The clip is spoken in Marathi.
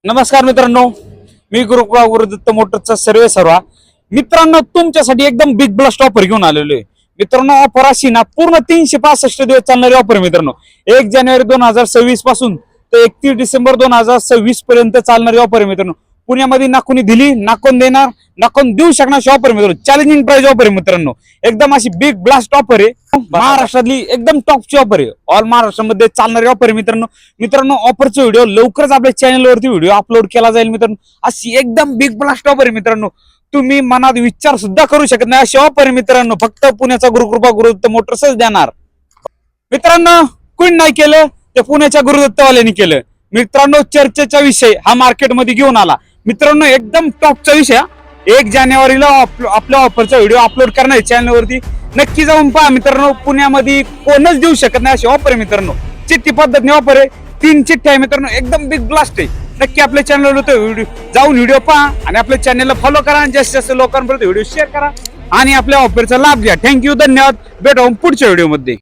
नमस्कार मित्रांनो, मी गुरुदत्त मोटरचा सर्वा मित्रांनो तुमच्यासाठी एकदम बिग ब्लास्ट ऑफर घेऊन आलेलो आहे। मित्रांनो ऑफर अशी ना पूर्ण 365 दिवस चालणारी ऑफर मित्रांनो 1 जानेवारी 2026 पासून ते 31 डिसेंबर 2026 पर्यंत चालणारी ऑफर आहे मित्रांनो। पुण्यामध्ये ना कोणी दिली ना कोण देणार ना कोण देऊ शकणार ऑफर मित्रांनो। चॅलेंजिंग प्राइस ऑफर आहे मित्रांनो, एकदम अशी बिग ब्लास्ट ऑफर आहे। महाराष्ट्रातली एकदम टॉपची ऑफर आहे, ऑल महाराष्ट्रामध्ये चालणारी ऑफर आहे मित्रांनो ऑफरचा व्हिडिओ लवकरच आपल्या चॅनलवरती व्हिडिओ अपलोड केला जाईल मित्रांनो। अशी एकदम बिग ब्लास्ट ऑफर आहे मित्रांनो, तुम्ही मनात विचार सुद्धा करू शकत नाही अशी ऑफर आहे मित्रांनो। फक्त पुण्याचा गुरुदत्त मोटर्सच देणार मित्रांनो। कोणी नाही केलं ते पुण्याच्या गुरुदत्तवाल्यांनी केलं मित्रांनो। चर्चेचा विषय हा मार्केटमध्ये घेऊन आला मित्रांनो, एकदम टॉपचा विषय। 1 जानेवारीला आपल्या ऑफरचा व्हिडिओ अपलोड करणार आहे चॅनलवरती, नक्की जाऊन पहा मित्रांनो। पुण्यामध्ये कोणच देऊ शकत नाही अशी ऑफर आहे मित्रांनो। चिठ्ठी पद्धतीने ऑफर आहे, 3 चिठ्ठ्या आहे मित्रांनो, एकदम बिग ब्लास्ट आहे। नक्की आपल्या चॅनलवर जाऊन व्हिडिओ पहा आणि आपल्या चॅनलला फॉलो करा आणि जास्तीत जास्त लोकांपर्यंत व्हिडिओ शेअर करा आणि आपल्या ऑफरचा लाभ घ्या। थँक्यू, धन्यवाद, भेटू पुढच्या व्हिडिओमध्ये।